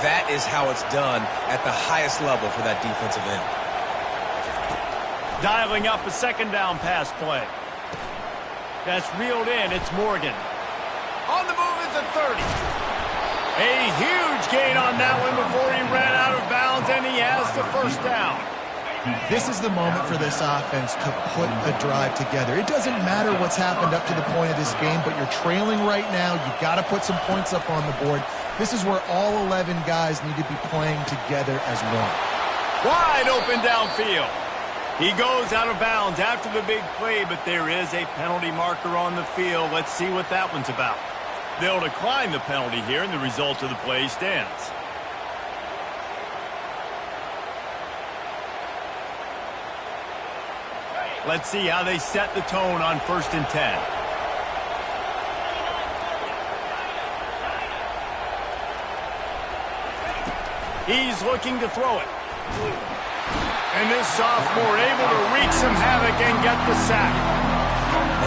[SPEAKER 2] that is how it's done at the highest level for that defensive end.
[SPEAKER 1] Dialing up a second down pass play. That's reeled in. It's Morgan. On the move is the 30. A huge gain on that one before he ran out of bounds, and he has the first down.
[SPEAKER 3] This is the moment for this offense to put a drive together. It doesn't matter what's happened up to the point of this game, but you're trailing right now. You've got to put some points up on the board. This is where all 11 guys need to be playing together as one.
[SPEAKER 1] Wide open downfield. He goes out of bounds after the big play, but there is a penalty marker on the field. Let's see what that one's about. They'll decline the penalty here, and the result of the play stands. Let's see how they set the tone on 1st and 10. He's looking to throw it. And this sophomore able to wreak some havoc and get the sack.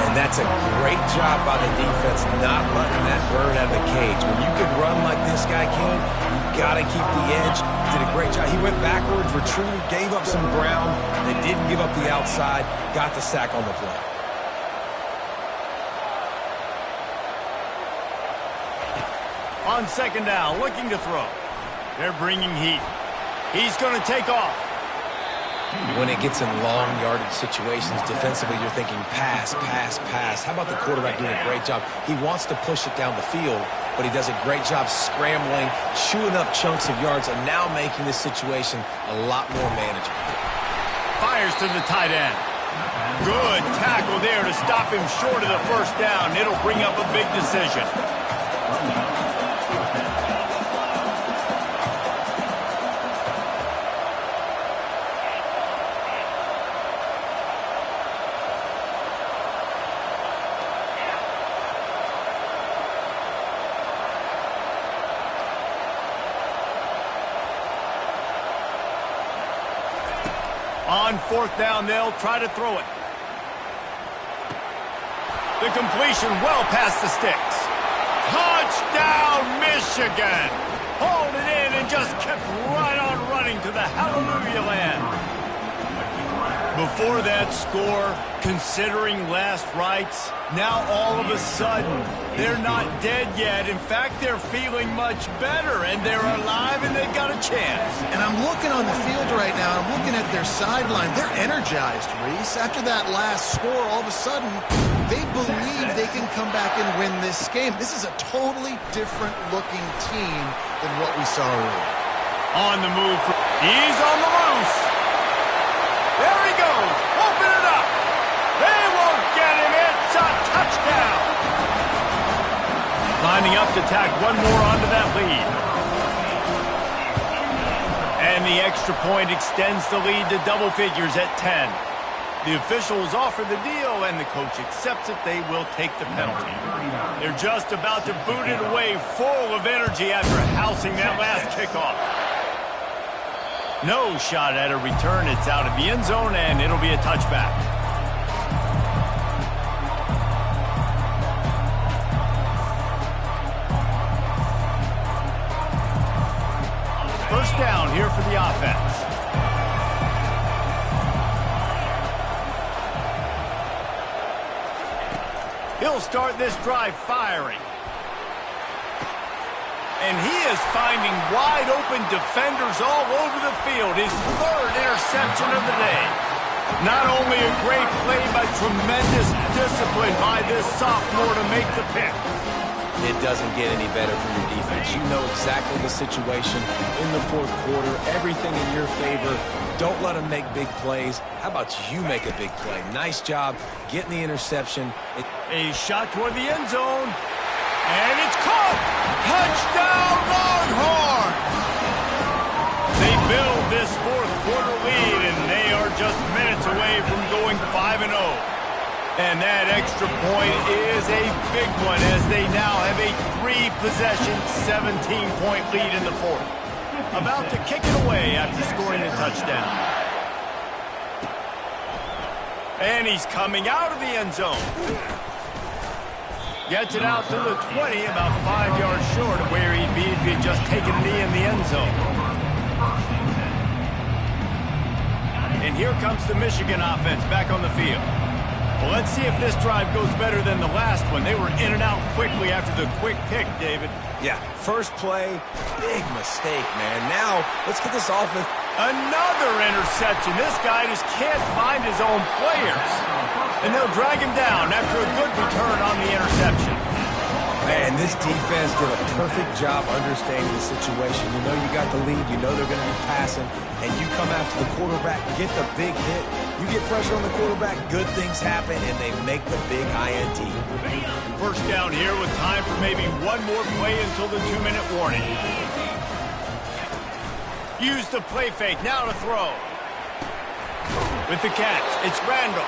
[SPEAKER 2] And that's a great job by the defense not letting that bird out of the cage. When you can run like this guy can, you got to keep the edge. Did a great job. He went backwards, retreated, gave up some ground. They didn't give up the outside, got the sack on the play.
[SPEAKER 1] On 2nd down, looking to throw. They're bringing heat. He's going to take off.
[SPEAKER 2] When it gets in long yardage situations, defensively you're thinking pass, pass, pass. How about the quarterback doing a great job? He wants to push it down the field, but he does a great job scrambling, chewing up chunks of yards, and now making this situation a lot more manageable.
[SPEAKER 1] Fires to the tight end. Good tackle there to stop him short of the 1st down. It'll bring up a big decision. On 4th down, they'll try to throw it. The completion well past the sticks. Touchdown, Michigan! Hauled it in and just kept right on running to the hallelujah land. Before that score, considering last rites, now all of a sudden, they're not dead yet. In fact, they're feeling much better, and they're alive, and they've got a chance.
[SPEAKER 3] And I'm looking on the field right now, I'm looking at their sideline. They're energized, Reese. After that last score, all of a sudden, they believe they can come back and win this game. This is a totally different-looking team than what we saw earlier.
[SPEAKER 1] On the move. He's on the loose. There he goes. Open it up. They won't get him. It's a touchdown. Lining up to tack one more onto that lead. And the extra point extends the lead to double figures at 10. The officials offer the deal, and the coach accepts it. They will take the penalty. They're just about to boot it away, full of energy after housing that last kickoff. No shot at a return. It's out of the end zone, and it'll be a touchback. First down here for the offense. He'll start this drive firing. And he is finding wide-open defenders all over the field. His 3rd interception of the day. Not only a great play, but tremendous discipline by this sophomore to make the pick.
[SPEAKER 2] It doesn't get any better for your defense. You know exactly the situation in the 4th quarter. Everything in your favor. Don't let them make big plays. How about you make a big play? Nice job getting the interception.
[SPEAKER 1] A shot toward the end zone. And it's caught! Touchdown, Longhorns! They build this 4th quarter lead, and they are just minutes away from going 5-0. And that extra point is a big one, as they now have a 3-possession, 17-point lead in the 4th. About to kick it away after scoring a touchdown. And he's coming out of the end zone. Gets it out to the 20, about 5 yards short of where he'd be if he'd just taken a knee in the end zone. And here comes the Michigan offense back on the field. Well, let's see if this drive goes better than the last one. They were in and out quickly after the quick pick, David.
[SPEAKER 2] Yeah, first play, big mistake, man. Now, let's get this offense
[SPEAKER 1] Another interception. This guy just can't find his own players. And they'll drag him down after a good return on the interception.
[SPEAKER 2] Man, this defense did a perfect job understanding the situation. You know you got the lead, you know they're going to be passing, and you come after the quarterback, get the big hit. You get pressure on the quarterback, good things happen, and they make the big INT.
[SPEAKER 1] First down here with time for maybe one more play until the 2-minute warning. Use the play fake, now to throw. With the catch, it's Randall.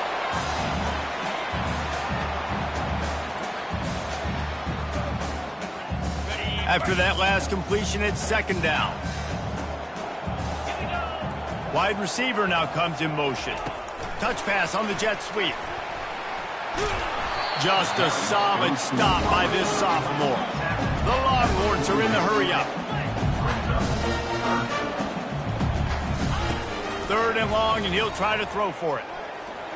[SPEAKER 1] After that last completion, it's second down. Wide receiver now comes in motion. Touch pass on the jet sweep. Just a solid stop by this sophomore. The Longhorns are in the hurry-up. Third and long, and he'll try to throw for it.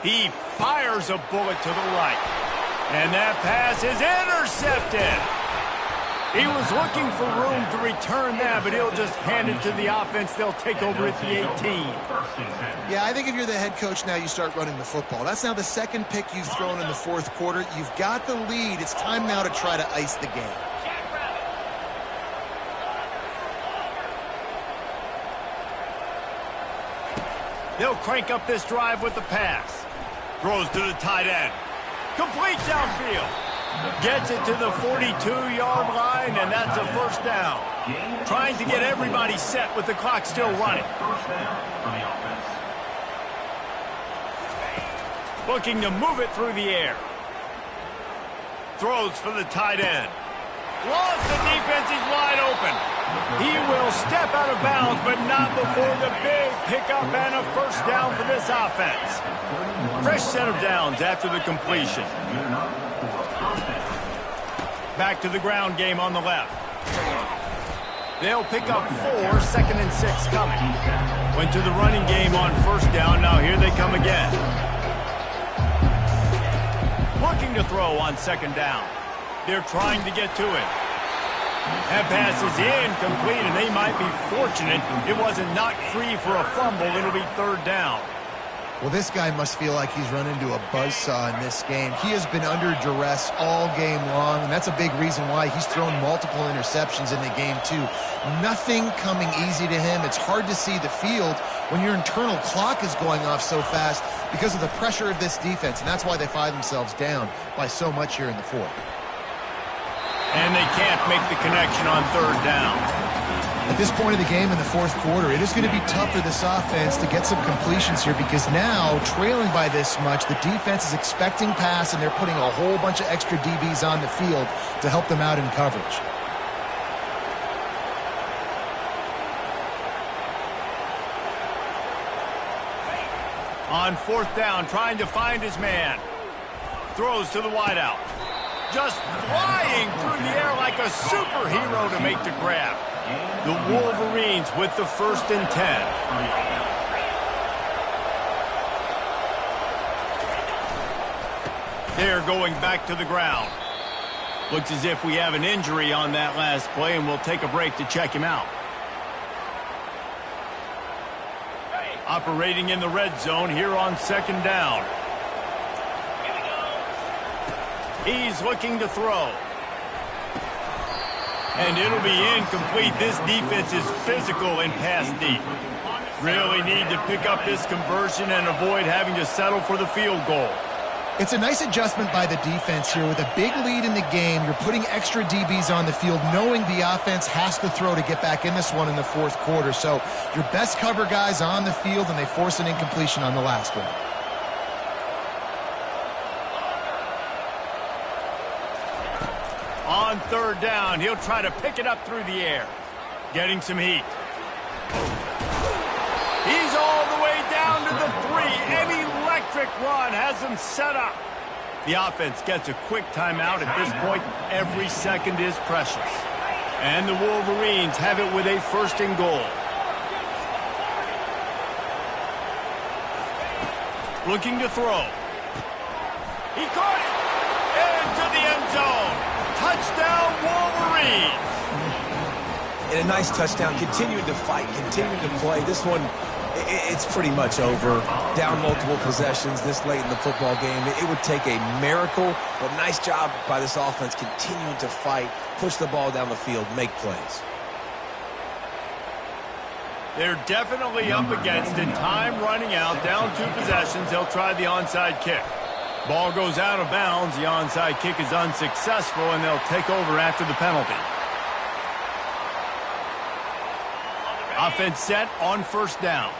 [SPEAKER 1] He fires a bullet to the right. And that pass is intercepted. He was looking for room to return that, but he'll just hand it to the offense. They'll take over at the 18.
[SPEAKER 3] Yeah, I think if you're the head coach now, you start running the football. That's now the second pick you've thrown in the fourth quarter. You've got the lead. It's time now to try to ice the game.
[SPEAKER 1] They'll crank up this drive with the pass. Throws to the tight end. Complete downfield. Gets it to the 42-yard line, and that's a first down. Trying to get everybody set with the clock still running. Looking to move it through the air. Throws for the tight end. Lost the defense, he's wide open. He will step out of bounds, but not before the big pickup and a first down for this offense. Fresh set of downs after the completion. Back to the ground game on the left. They'll pick up 4, second and 6 coming. Went to the running game on first down, now here they come again. Looking to throw on second down. They're trying to get to it. That pass is incomplete, and they might be fortunate it wasn't knocked free for a fumble. It'll be third down.
[SPEAKER 3] Well, this guy must feel like he's run into a buzzsaw in this game. He has been under duress all game long, and that's a big reason why he's thrown multiple interceptions in the game, too. Nothing coming easy to him. It's hard to see the field when your internal clock is going off so fast because of the pressure of this defense, and that's why they find themselves down by so much here in the fourth.
[SPEAKER 1] And they can't make the connection on third down.
[SPEAKER 3] At this point of the game in the fourth quarter, it is going to be tough for this offense to get some completions here because now, trailing by this much, the defense is expecting pass, and they're putting a whole bunch of extra DBs on the field to help them out in coverage.
[SPEAKER 1] On fourth down, trying to find his man. Throws to the wideout. Just flying through the air like a superhero to make the grab. The Wolverines with the 1st and 10. They're going back to the ground. Looks as if we have an injury on that last play, and we'll take a break to check him out. Operating in the red zone here on second down. He's looking to throw. And it'll be incomplete. This defense is physical and pass deep. Really need to pick up this conversion and avoid having to settle for the field goal.
[SPEAKER 3] It's a nice adjustment by the defense here. With a big lead in the game, you're putting extra DBs on the field, knowing the offense has to throw to get back in this one in the fourth quarter. So your best cover guys on the field, and they force an incompletion on the last one.
[SPEAKER 1] On third down, he'll try to pick it up through the air. Getting some heat. He's all the way down to the 3. An electric run has him set up. The offense gets a quick timeout. At this point, every second is precious. And the Wolverines have it with a 1st and goal. Looking to throw. He caught it. Into the end zone. Touchdown, Wolverines.
[SPEAKER 2] And a nice touchdown, continuing to fight, continuing to play. This one, it's pretty much over. Down multiple possessions this late in the football game. It would take a miracle, but nice job by this offense continuing to fight, push the ball down the field, make plays.
[SPEAKER 1] They're definitely up against it. Time running out, down 2 possessions. They'll try the onside kick. Ball goes out of bounds. The onside kick is unsuccessful, and they'll take over after the penalty. Offense set on first down.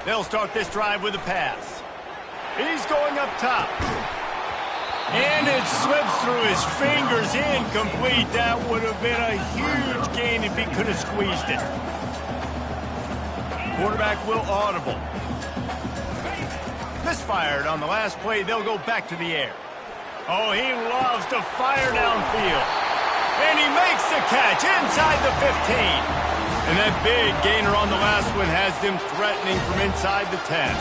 [SPEAKER 1] They'll start this drive with a pass. He's going up top. And it slips through his fingers, incomplete. That would have been a huge gain if he could have squeezed it. Quarterback will audible. Misfired on the last play. They'll go back to the air. Oh, he loves to fire downfield. And he makes the catch inside the 15. And that big gainer on the last one has them threatening from inside the 10.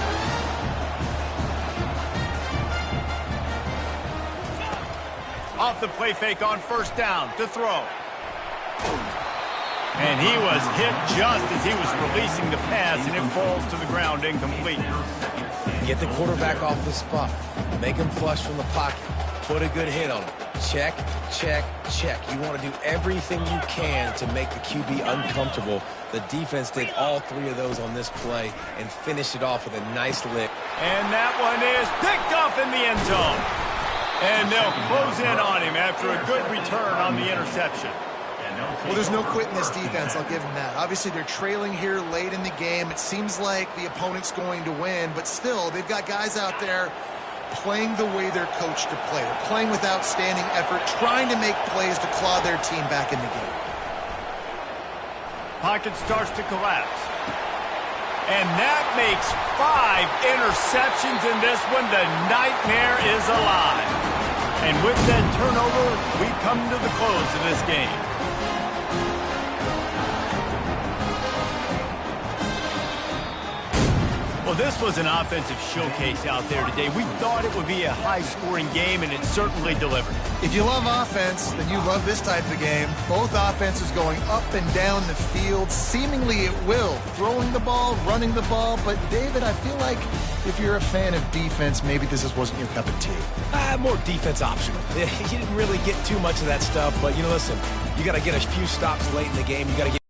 [SPEAKER 1] Off the play fake on first down to throw. And he was hit just as he was releasing the pass, and it falls to the ground incomplete.
[SPEAKER 2] Get the quarterback off the spot. Make him flush from the pocket. Put a good hit on him. Check, check, check. You want to do everything you can to make the QB uncomfortable. The defense did all 3 of those on this play and finished it off with a nice lick.
[SPEAKER 1] And that one is picked off in the end zone. And they'll close in on him after a good return on the interception.
[SPEAKER 3] Well, there's no quitting this defense. I'll give them that. Obviously, they're trailing here late in the game. It seems like the opponent's going to win, but still, they've got guys out there playing the way they're coached to play. They're playing with outstanding effort, trying to make plays to claw their team back in the game.
[SPEAKER 1] Pocket starts to collapse. And that makes 5 interceptions in this one. The nightmare is alive. And with that turnover, we come to the close of this game. Well, this was an offensive showcase out there today. We thought it would be a high-scoring game, and it certainly delivered.
[SPEAKER 3] If you love offense, then you love this type of game. Both offenses going up and down the field, seemingly at will. Throwing the ball, running the ball. But, David, I feel like if you're a fan of defense, maybe this just wasn't your cup of tea.
[SPEAKER 2] More defense optional. You didn't really get too much of that stuff, but, listen, you got to get a few stops late in the game. You got to get